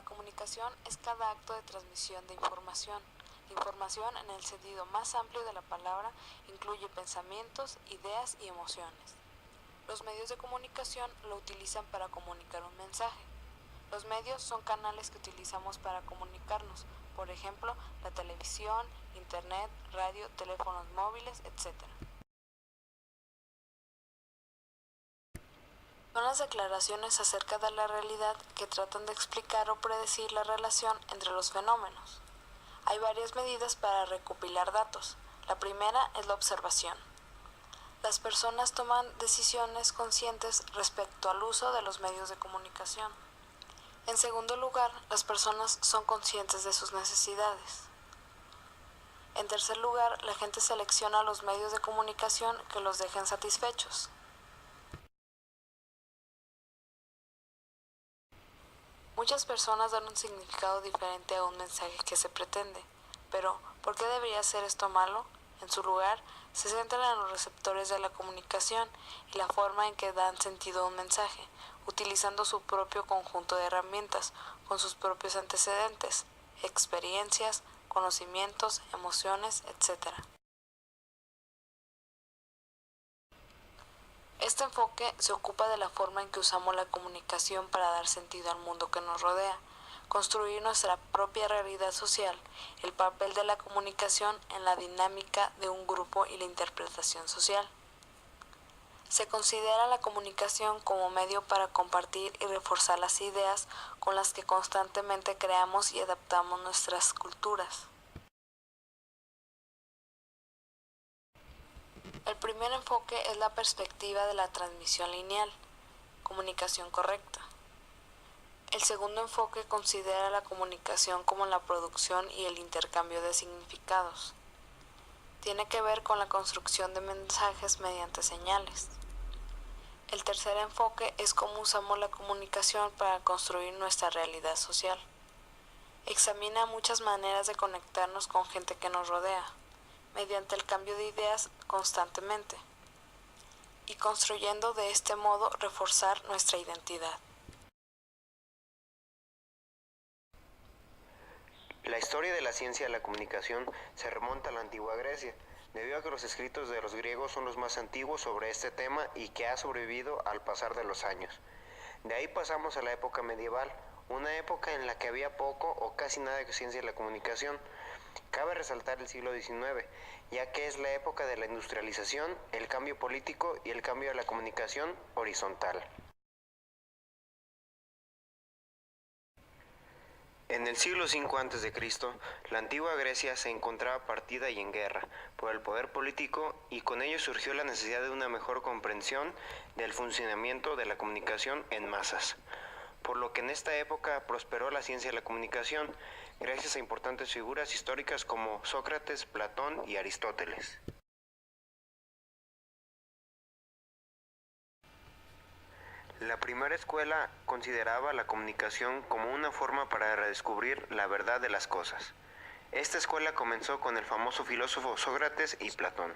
comunicación es cada acto de transmisión de información. La información, en el sentido más amplio de la palabra, incluye pensamientos, ideas y emociones. Los medios de comunicación lo utilizan para comunicar un mensaje. Los medios son canales que utilizamos para comunicarnos, por ejemplo, la televisión, internet, radio, teléfonos móviles, etc. Son las declaraciones acerca de la realidad que tratan de explicar o predecir la relación entre los fenómenos. Hay varias medidas para recopilar datos. La primera es la observación. Las personas toman decisiones conscientes respecto al uso de los medios de comunicación. En segundo lugar, las personas son conscientes de sus necesidades. En tercer lugar, la gente selecciona los medios de comunicación que los dejen satisfechos. Muchas personas dan un significado diferente a un mensaje que se pretende, pero ¿por qué debería ser esto malo? En su lugar, se centran en los receptores de la comunicación y la forma en que dan sentido a un mensaje, utilizando su propio conjunto de herramientas, con sus propios antecedentes, experiencias, conocimientos, emociones, etc. Este enfoque se ocupa de la forma en que usamos la comunicación para dar sentido al mundo que nos rodea, construir nuestra propia realidad social, el papel de la comunicación en la dinámica de un grupo y la interpretación social. Se considera la comunicación como medio para compartir y reforzar las ideas con las que constantemente creamos y adaptamos nuestras culturas. El primer enfoque es la perspectiva de la transmisión lineal, comunicación correcta. El segundo enfoque considera la comunicación como la producción y el intercambio de significados. Tiene que ver con la construcción de mensajes mediante señales. El tercer enfoque es cómo usamos la comunicación para construir nuestra realidad social. Examina muchas maneras de conectarnos con gente que nos rodea, mediante el cambio de ideas constantemente, y construyendo de este modo reforzar nuestra identidad. La historia de la ciencia de la comunicación se remonta a la antigua Grecia, debido a que los escritos de los griegos son los más antiguos sobre este tema y que ha sobrevivido al pasar de los años. De ahí pasamos a la época medieval, una época en la que había poco o casi nada de ciencia de la comunicación. Cabe resaltar el siglo XIX, ya que es la época de la industrialización, el cambio político y el cambio de la comunicación horizontal. En el siglo V a.C., la antigua Grecia se encontraba partida y en guerra por el poder político, y con ello surgió la necesidad de una mejor comprensión del funcionamiento de la comunicación en masas. Por lo que en esta época prosperó la ciencia de la comunicación, gracias a importantes figuras históricas como Sócrates, Platón y Aristóteles. La primera escuela consideraba la comunicación como una forma para redescubrir la verdad de las cosas. Esta escuela comenzó con el famoso filósofo Sócrates y Platón.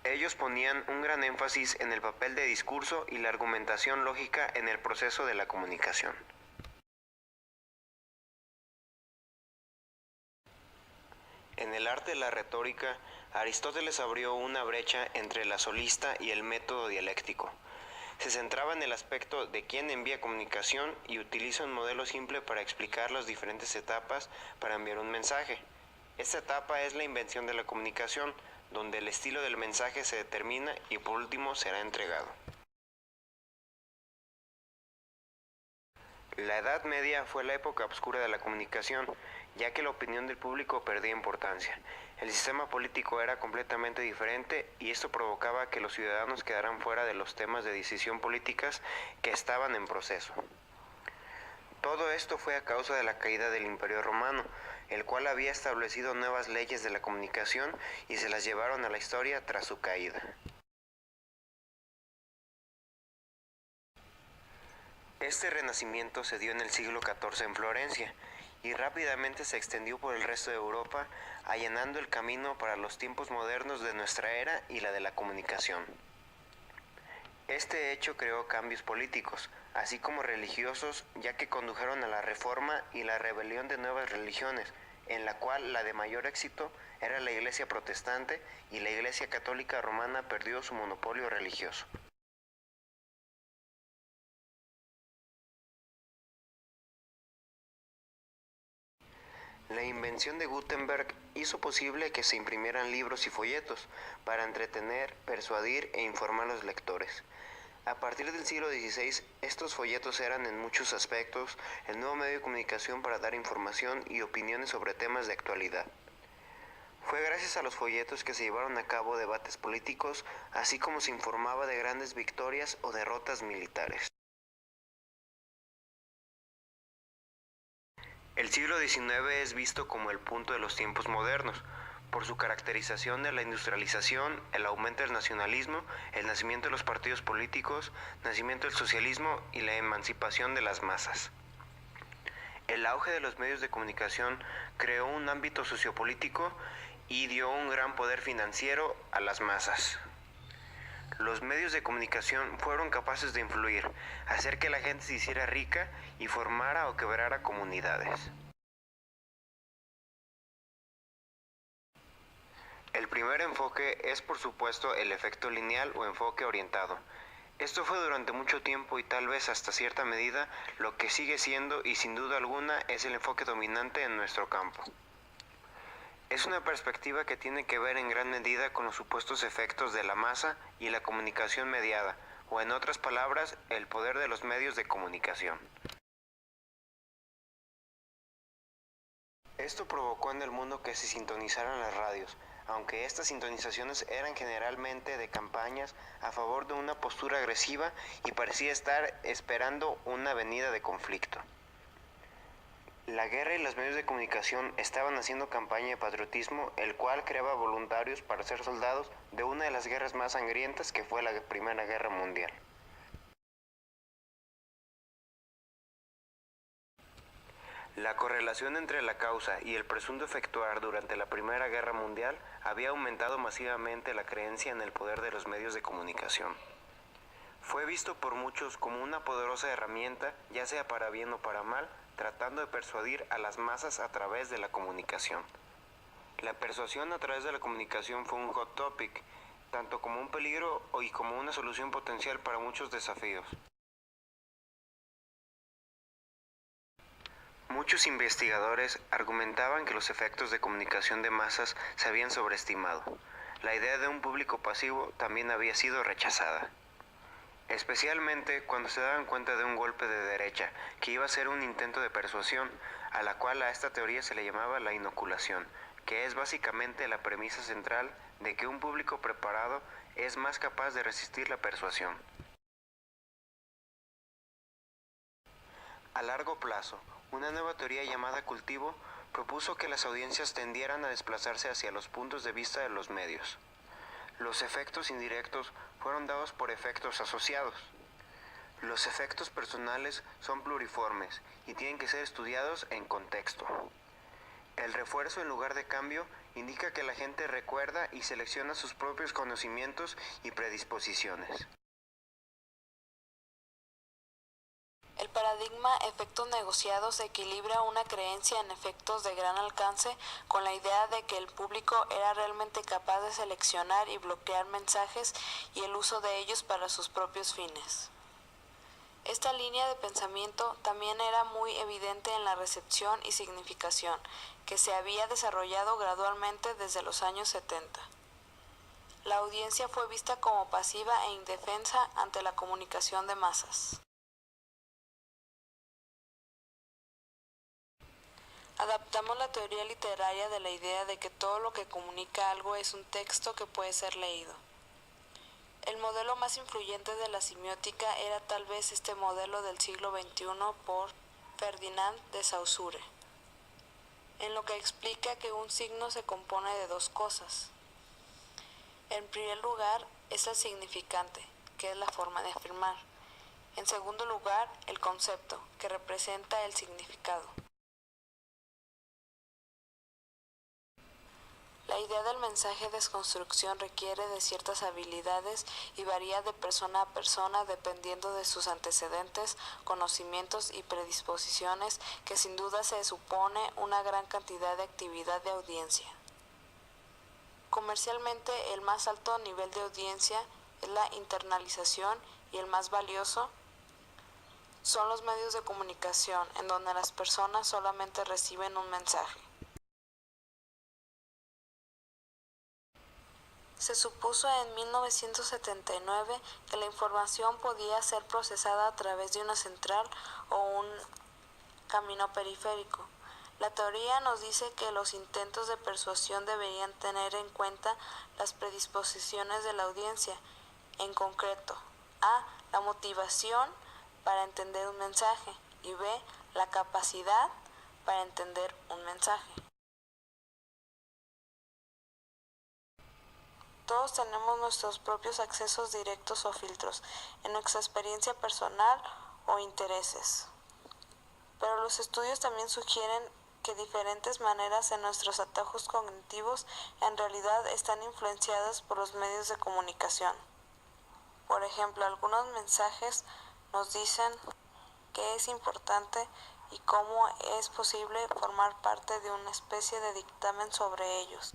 Ellos ponían un gran énfasis en el papel de discurso y la argumentación lógica en el proceso de la comunicación. En el arte de la retórica, Aristóteles abrió una brecha entre la solista y el método dialéctico. Se centraba en el aspecto de quién envía comunicación y utiliza un modelo simple para explicar las diferentes etapas para enviar un mensaje. Esta etapa es la invención de la comunicación, donde el estilo del mensaje se determina y por último será entregado. La Edad Media fue la época oscura de la comunicación, ya que la opinión del público perdía importancia. El sistema político era completamente diferente y esto provocaba que los ciudadanos quedaran fuera de los temas de decisión políticas que estaban en proceso. Todo esto fue a causa de la caída del Imperio Romano, el cual había establecido nuevas leyes de la comunicación y se las llevaron a la historia tras su caída. Este renacimiento se dio en el siglo XIV en Florencia y rápidamente se extendió por el resto de Europa, allanando el camino para los tiempos modernos de nuestra era y la de la comunicación. Este hecho creó cambios políticos, así como religiosos, ya que condujeron a la reforma y la rebelión de nuevas religiones, en la cual la de mayor éxito era la Iglesia protestante y la Iglesia católica romana perdió su monopolio religioso. La invención de Gutenberg hizo posible que se imprimieran libros y folletos para entretener, persuadir e informar a los lectores. A partir del siglo XVI, estos folletos eran en muchos aspectos el nuevo medio de comunicación para dar información y opiniones sobre temas de actualidad. Fue gracias a los folletos que se llevaron a cabo debates políticos, así como se informaba de grandes victorias o derrotas militares. El siglo XIX es visto como el punto de los tiempos modernos, por su caracterización de la industrialización, el aumento del nacionalismo, el nacimiento de los partidos políticos, nacimiento del socialismo y la emancipación de las masas. El auge de los medios de comunicación creó un ámbito sociopolítico y dio un gran poder financiero a las masas. Los medios de comunicación fueron capaces de influir, hacer que la gente se hiciera rica y formara o quebrara comunidades. El primer enfoque es por supuesto el efecto lineal o enfoque orientado. Esto fue durante mucho tiempo y tal vez hasta cierta medida lo que sigue siendo y sin duda alguna es el enfoque dominante en nuestro campo. Es una perspectiva que tiene que ver en gran medida con los supuestos efectos de la masa y la comunicación mediada, o en otras palabras, el poder de los medios de comunicación. Esto provocó en el mundo que se sintonizaran las radios, aunque estas sintonizaciones eran generalmente de campañas a favor de una postura agresiva y parecía estar esperando una venida de conflicto. La guerra y los medios de comunicación estaban haciendo campaña de patriotismo, el cual creaba voluntarios para ser soldados de una de las guerras más sangrientas que fue la Primera Guerra Mundial. La correlación entre la causa y el presunto efectuar durante la Primera Guerra Mundial había aumentado masivamente la creencia en el poder de los medios de comunicación. Fue visto por muchos como una poderosa herramienta, ya sea para bien o para mal, tratando de persuadir a las masas a través de la comunicación. La persuasión a través de la comunicación fue un hot topic, tanto como un peligro y como una solución potencial para muchos desafíos. Muchos investigadores argumentaban que los efectos de comunicación de masas se habían sobreestimado. La idea de un público pasivo también había sido rechazada. Especialmente cuando se daban cuenta de un golpe de derecha, que iba a ser un intento de persuasión, a la cual a esta teoría se le llamaba la inoculación, que es básicamente la premisa central de que un público preparado es más capaz de resistir la persuasión. A largo plazo, una nueva teoría llamada cultivo propuso que las audiencias tendieran a desplazarse hacia los puntos de vista de los medios. Los efectos indirectos fueron dados por efectos asociados. Los efectos personales son pluriformes y tienen que ser estudiados en contexto. El refuerzo en lugar de cambio indica que la gente recuerda y selecciona sus propios conocimientos y predisposiciones. El paradigma efectos negociados equilibra una creencia en efectos de gran alcance con la idea de que el público era realmente capaz de seleccionar y bloquear mensajes y el uso de ellos para sus propios fines. Esta línea de pensamiento también era muy evidente en la recepción y significación, que se había desarrollado gradualmente desde los años 70. La audiencia fue vista como pasiva e indefensa ante la comunicación de masas. Adaptamos la teoría literaria de la idea de que todo lo que comunica algo es un texto que puede ser leído. El modelo más influyente de la semiótica era tal vez este modelo del siglo XXI por Ferdinand de Saussure, en lo que explica que un signo se compone de dos cosas. En primer lugar, es el significante, que es la forma de afirmar. En segundo lugar, el concepto, que representa el significado. La La idea del mensaje de desconstrucción requiere de ciertas habilidades y varía de persona a persona dependiendo de sus antecedentes, conocimientos y predisposiciones, que sin duda se supone una gran cantidad de actividad de audiencia. Comercialmente, el más alto nivel de audiencia es la internalización y el más valioso son los medios de comunicación, en donde las personas solamente reciben un mensaje. Se supuso en 1979 que la información podía ser procesada a través de una central o un camino periférico. La teoría nos dice que los intentos de persuasión deberían tener en cuenta las predisposiciones de la audiencia, en concreto, a. la motivación para entender un mensaje y b. la capacidad para entender un mensaje. Todos tenemos nuestros propios accesos directos o filtros en nuestra experiencia personal o intereses. Pero los estudios también sugieren que diferentes maneras en nuestros atajos cognitivos en realidad están influenciadas por los medios de comunicación. Por ejemplo, algunos mensajes nos dicen qué es importante y cómo es posible formar parte de una especie de dictamen sobre ellos.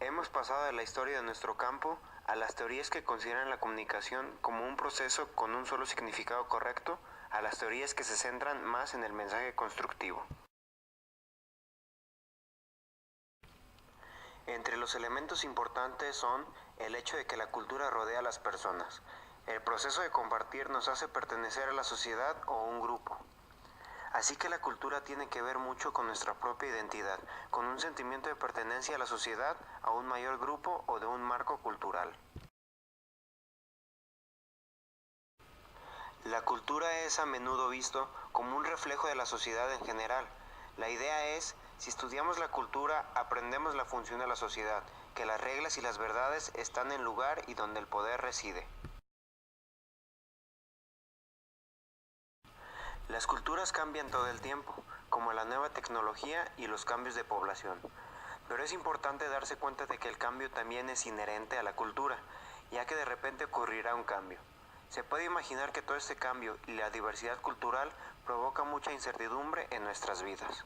Hemos pasado de la historia de nuestro campo a las teorías que consideran la comunicación como un proceso con un solo significado correcto, a las teorías que se centran más en el mensaje constructivo. Entre los elementos importantes son el hecho de que la cultura rodea a las personas. El proceso de compartir nos hace pertenecer a la sociedad o un grupo. Así que la cultura tiene que ver mucho con nuestra propia identidad, con un sentimiento de pertenencia a la sociedad, a un mayor grupo o de un marco cultural. La cultura es a menudo visto como un reflejo de la sociedad en general. La idea es, si estudiamos la cultura, aprendemos la función de la sociedad, que las reglas y las verdades están en el lugar y donde el poder reside. Las culturas cambian todo el tiempo, como la nueva tecnología y los cambios de población. Pero es importante darse cuenta de que el cambio también es inherente a la cultura, ya que de repente ocurrirá un cambio. Se puede imaginar que todo este cambio y la diversidad cultural provoca mucha incertidumbre en nuestras vidas.